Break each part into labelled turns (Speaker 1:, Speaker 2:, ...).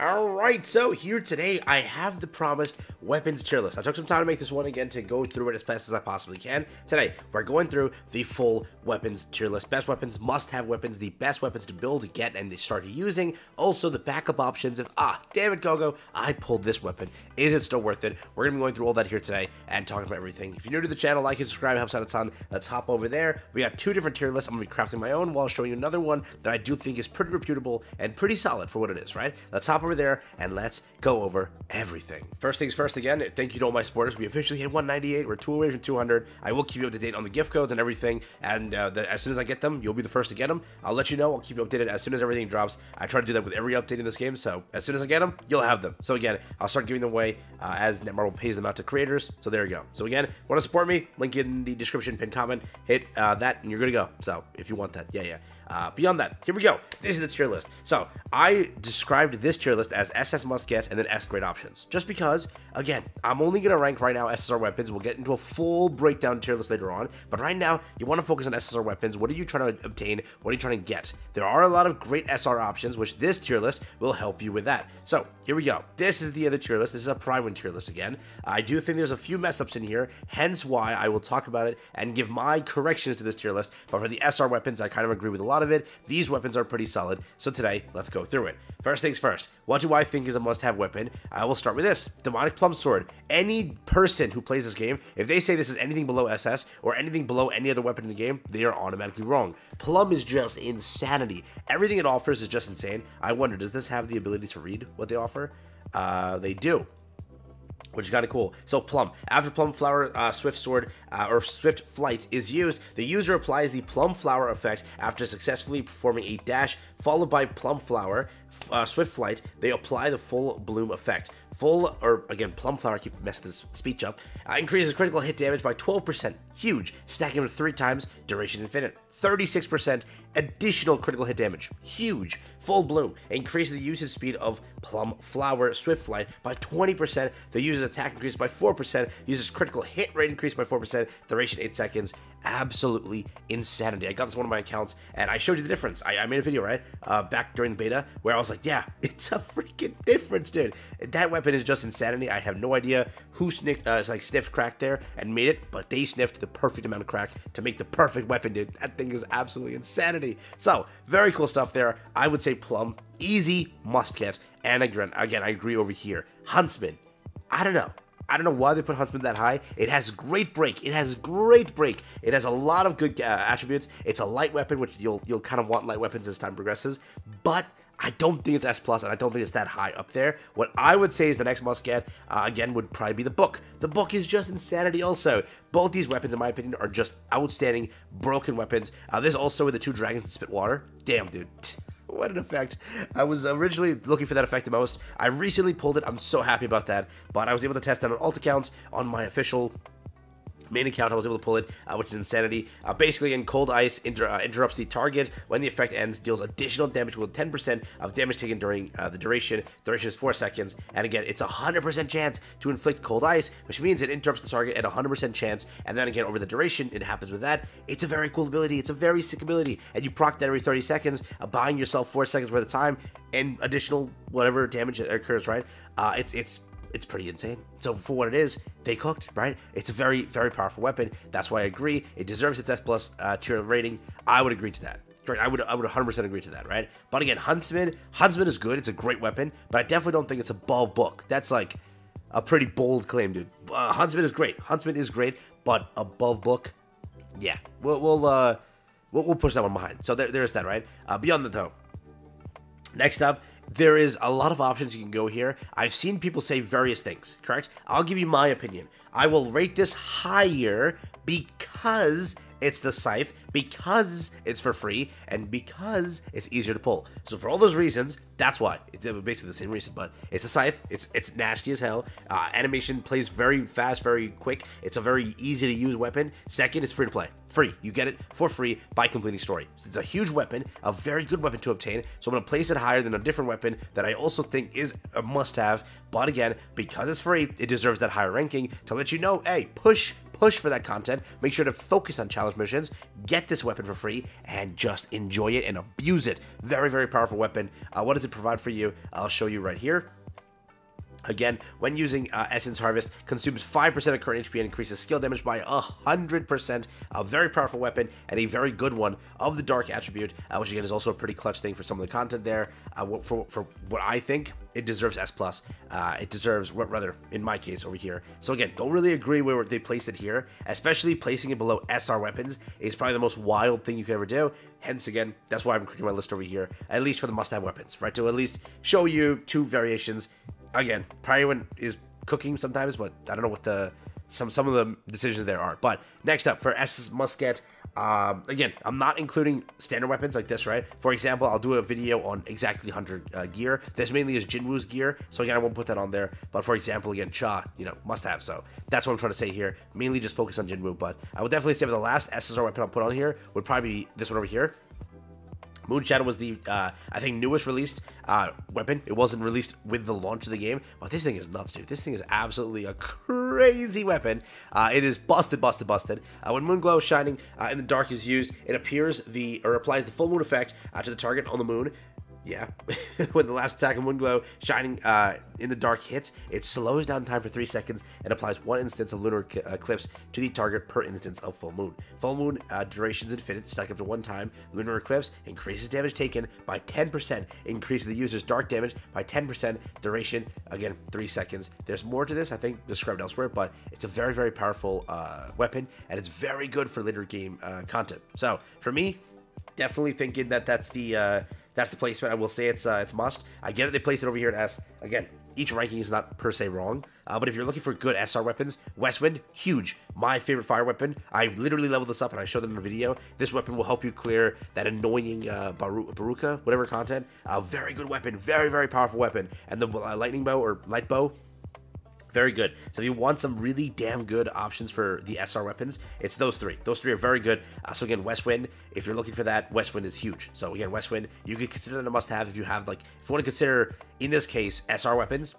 Speaker 1: Alright, so here today I have the promised weapons tier list. I took some time to make this one again to go through it as fast as I possibly can. Today, we're going through the full weapons tier list. Best weapons, must-have weapons, the best weapons to build, get, and start using. Also, the backup options if, damn it, Gogo, I pulled this weapon. Is it still worth it? We're going to be going through all that here today and talking about everything. If you're new to the channel, like and subscribe, it helps out a ton. Let's hop over there. We got two different tier lists. I'm going to be crafting my own while showing you another one that I do think is pretty reputable and pretty solid for what it is, right? Let's hop over there and let's go over everything. First things first, again, thank you to all my supporters. We officially hit 198. We're 2 away from 200. I will keep you up to date on the gift codes and everything, and as soon as I get them, you'll be the first to get them. I'll let you know. I'll keep you updated as soon as everything drops. I try to do that with every update in this game, so as soon as I get them, you'll have them. So again, I'll start giving them away as Netmarble pays them out to creators. So there you go. So again, want to support me? Link in the description, pinned comment. Hit that, and you're good to go. So if you want that, yeah. Beyond that, here we go. This is the tier list. So I described this tier list as SS must get and then S grade options. Just because, again, I'm only going to rank right now SSR weapons. We'll get into a full breakdown tier list later on. But right now, you want to focus on SSR weapons. What are you trying to obtain? What are you trying to get? There are a lot of great SR options, which this tier list will help you with that. So here we go. This is the other tier list. This is a Prime Win tier list again. I do think there's a few mess ups in here, hence why I will talk about it and give my corrections to this tier list. But for the SR weapons, I kind of agree with a lot of it. These weapons are pretty solid, so today, let's go through it. First things first, what do I think is a must-have weapon? I will start with this, Demonic Plum Sword. Any person who plays this game, if they say this is anything below SS or anything below any other weapon in the game, they are automatically wrong. Plum is just insanity. Everything it offers is just insane. I wonder, does this have the ability to read what they offer? They do, which is kind of cool. So Plum. After Plum Flower Swift Sword or Swift Flight is used, the user applies the Plum Flower effect after successfully performing a dash followed by Plum Flower Swift Flight. They apply the full bloom effect. Plum Flower, I keep messing this speech up, increases critical hit damage by 12%. Huge. Stacking with 3 times, duration infinite. 36% additional critical hit damage. Huge. Full bloom. Increases the usage speed of Plum Flower Swift Flight by 20%. The user's attack increases by 4%. User's critical hit rate increased by 4%. Duration 8 seconds. Absolutely insanity. I got this on one of my accounts, and I showed you the difference. I made a video, right? Back during the beta, where I was like, yeah, it's a freaking difference, dude. That weapon is just insanity. I have no idea who sniffed crack there and made it, but they sniffed the perfect amount of crack to make the perfect weapon, dude. That thing is absolutely insanity. So, very cool stuff there. I would say Plum, easy must get. And again, I agree over here. Huntsman, I don't know why they put Huntsman that high. It has great break. It has a lot of good attributes. It's a light weapon, which you'll kind of want light weapons as time progresses. But I don't think it's S+, and I don't think it's that high up there. What I would say is the next must get, again, would probably be the book. The book is just insanity also. Both these weapons, in my opinion, are just outstanding, broken weapons. There's also with the 2 dragons that spit water. Damn, dude. What an effect. I was originally looking for that effect the most. I recently pulled it. I'm so happy about that. But I was able to test that on alt accounts. On my official main account, I was able to pull it, which is insanity. Basically, in Cold Ice, interrupts the target. When the effect ends, deals additional damage with 10% of damage taken during the duration. Duration is 4 seconds. And again, it's a 100% chance to inflict Cold Ice, which means it interrupts the target at 100% chance. And then again, over the duration, it happens with that. It's a very cool ability. It's a very sick ability. And you proc that every 30 seconds, buying yourself 4 seconds worth of time and additional whatever damage that occurs, right? It's pretty insane. So for what it is, they cooked, right? It's a very, very powerful weapon. That's why I agree. It deserves its S+ tier rating. I would agree to that. Right? I would 100% agree to that, right? But again, Huntsman is good. It's a great weapon, but I definitely don't think it's above book. That's like a pretty bold claim, dude. Huntsman is great. Huntsman is great, but above book, yeah. We'll push that one behind. So there's that, right? Beyond that, though. Next up, there is a lot of options you can go here. I've seen people say various things, correct? I'll give you my opinion. I will rate this higher because it's the Scythe, because it's for free, and because it's easier to pull. So for all those reasons, that's why. It's basically the same reason, but it's a Scythe. It's nasty as hell. Animation plays very fast, very quick. It's a very easy to use weapon. Second, it's free to play. Free. You get it for free by completing story. It's a huge weapon, a very good weapon to obtain. So I'm going to place it higher than a different weapon that I also think is a must-have. But again, because it's free, it deserves that higher ranking to let you know, hey, push push for that content. Make sure to focus on challenge missions, get this weapon for free, and just enjoy it and abuse it. Very, very powerful weapon. What does it provide for you? I'll show you right here. Again, when using Essence Harvest, consumes 5% of current HP and increases skill damage by 100%. A very powerful weapon and a very good one of the Dark attribute, which again is also a pretty clutch thing for some of the content there. For what I think, it deserves S+. It deserves, rather, in my case, over here. So again, don't really agree where they placed it here, especially placing it below SR weapons is probably the most wild thing you could ever do. Hence, again, that's why I'm creating my list over here, at least for the must-have weapons, right? To at least show you 2 variations. Again, probably one is cooking sometimes, but I don't know what some of the decisions there are. But next up, for S's Musket, again, I'm not including standard weapons like this, right? For example, I'll do a video on exactly Hunter gear. This mainly is Jinwoo's gear, so again, I won't put that on there. But for example, again, Cha, you know, must have. So that's what I'm trying to say here. Mainly just focus on Jinwoo, but I would definitely say for the last SSR weapon I'll put on here would probably be this one over here. Moonshadow was the, I think, newest released weapon. It wasn't released with the launch of the game, but this thing is nuts, dude. This thing is absolutely a crazy weapon. It is busted. When Moonglow Shining in the Dark is used, it applies the full moon effect to the target on the moon. Yeah, when the last attack of Moonglow Shining in the Dark hits, it slows down time for 3 seconds and applies 1 instance of lunar eclipse to the target per instance of full moon. Full moon duration is infinite, stacked up to 1 time. Lunar eclipse increases damage taken by 10%, increases the user's dark damage by 10%, duration, again, 3 seconds. There's more to this, I think, described elsewhere, but it's a very, very powerful weapon, and it's very good for later game content. So, for me, definitely thinking that that's the placement. I will say it's must. I get it. They place it over here at S. Again, each ranking is not per se wrong. But if you're looking for good SR weapons, Westwind, huge. My favorite fire weapon. I've literally leveled this up and I showed them in a video. This weapon will help you clear that annoying Baruka, whatever content. Very good weapon. Very, very powerful weapon. And the lightning bow or light bow, very good. So if you want some really damn good options for the SR weapons, it's those 3. Those 3 are very good. So again, Westwind, if you're looking for that, Westwind is huge. So again, Westwind, you could consider that a must-have if you have, like, if you want to consider, in this case, SR weapons,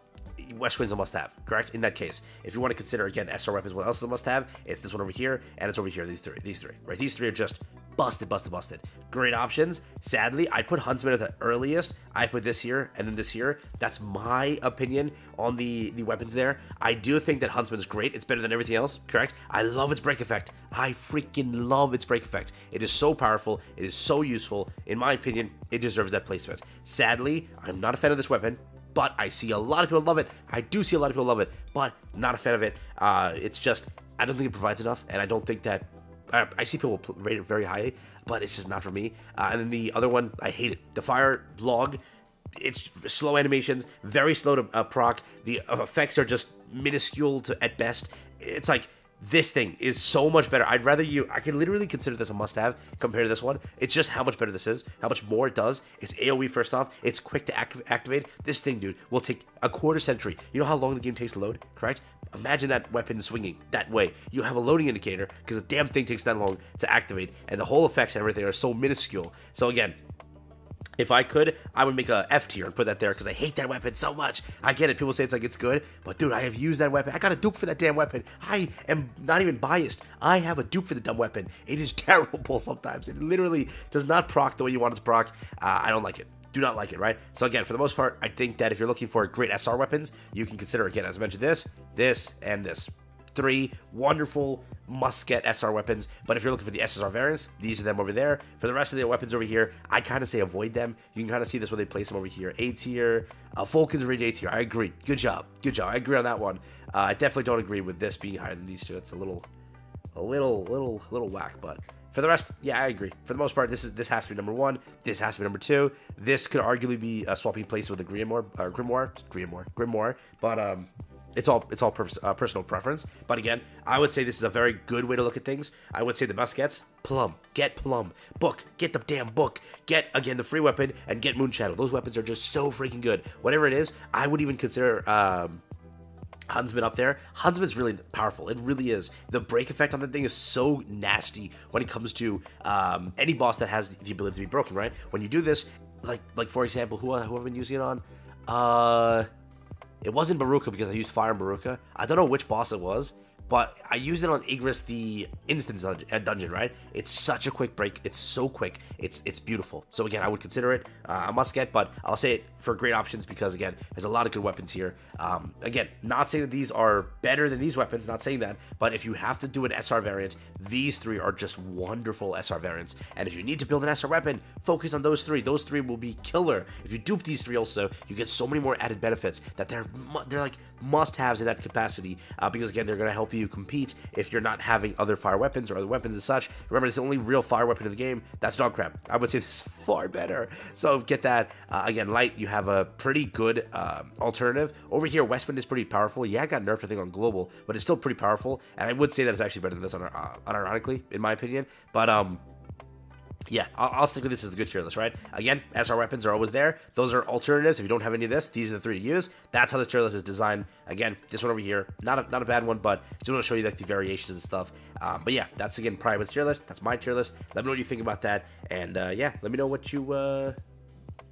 Speaker 1: Westwind's a must-have, correct? In that case, if you want to consider, again, SR weapons, what else is a must-have? It's this one over here, and it's over here, these three, right? These 3 are just busted. Great options. Sadly, I put Huntsman at the earliest. I put this here, and then this here. That's my opinion on the weapons there. I do think that Huntsman's great. It's better than everything else, correct? I love its break effect. I freaking love its break effect. It is so powerful. It is so useful. In my opinion, it deserves that placement. Sadly, I'm not a fan of this weapon, but I see a lot of people love it. I do see a lot of people love it, but not a fan of it. It's just, I don't think it provides enough, and I don't think that, I see people rate it very high, but it's just not for me. And then the other one, I hate it. The Fire Log, it's slow animations, very slow to proc. The effects are just minuscule at best. It's like, this thing is so much better. I can literally consider this a must-have compared to this one. It's just how much better this is, how much more it does. It's AoE first off. It's quick to activate. This thing, dude, will take a quarter century. You know how long the game takes to load, correct? Imagine that weapon swinging that way. You have a loading indicator because the damn thing takes that long to activate, and the whole effects and everything are so minuscule. So again, if I could, I would make a F tier and put that there because I hate that weapon so much. I get it. People say it's good, but dude, I have used that weapon. I got a dupe for that damn weapon. I am not even biased. I have a dupe for the dumb weapon. It is terrible sometimes. It literally does not proc the way you want it to proc. I don't like it. Do not like it, right? So again, for the most part, I think that if you're looking for great SR weapons, you can consider, again, as I mentioned, this, and this. 3 wonderful must-get SR weapons, but if you're looking for the SSR variants, these are them over there. For the rest of the weapons over here, I kind of say avoid them. You can kind of see this where they place them over here. A tier, Vulcan's Ridge A tier. I agree. Good job. I agree on that one. I definitely don't agree with this being higher than these 2. It's a little whack, but for the rest, yeah, I agree. For the most part, this has to be number 1. This has to be number 2. This could arguably be swapping place with the Grimoire, but it's all personal preference. But again, I would say this is a very good way to look at things. I would say the must-gets, Plum. Get Plum. Book. Get the damn book. Get, again, the free weapon, and get Moonshadow. Those weapons are just so freaking good. Whatever it is, I would even consider Huntsman up there. Huntsman's really powerful. It really is. The break effect on that thing is so nasty when it comes to any boss that has the ability to be broken, right? When you do this, like for example, who I've been using it on? It wasn't Baruka because I used Fire and Baruka. I don't know which boss it was, but I used it on Igris, the instance dungeon, right? It's such a quick break. It's so quick. It's beautiful. So again, I would consider it a must get, but I'll say it for great options because again, there's a lot of good weapons here. Again, not saying that these are better than these weapons, not saying that, but if you have to do an SR variant, these three are just wonderful SR variants. And if you need to build an SR weapon, focus on those three. Those three will be killer. If you dupe these three also, you get so many more added benefits that they're like must-haves in that capacity, because again, they're going to help you compete if you're not having other fire weapons or other weapons as such. Remember, it's the only real fire weapon in the game. That's dog crap. I would say this is far better. So get that. Again, light, you have a pretty good alternative. Over here, Westwind is pretty powerful. Yeah, it got nerfed, I think, on global, but it's still pretty powerful. And I would say that it's actually better than this, unironically, in my opinion. But yeah, I'll stick with this as the good tier list, right? Again, SR weapons are always there. Those are alternatives. If you don't have any of this, these are the three to use. That's how this tier list is designed. Again, this one over here, not a bad one, but just want to show you like the variations and stuff. But yeah, that's again Prime's tier list. That's my tier list. Let me know what you think about that, and yeah, let me know what you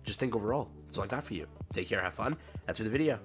Speaker 1: just think overall. That's all I got for you. Take care, have fun. That's been the video.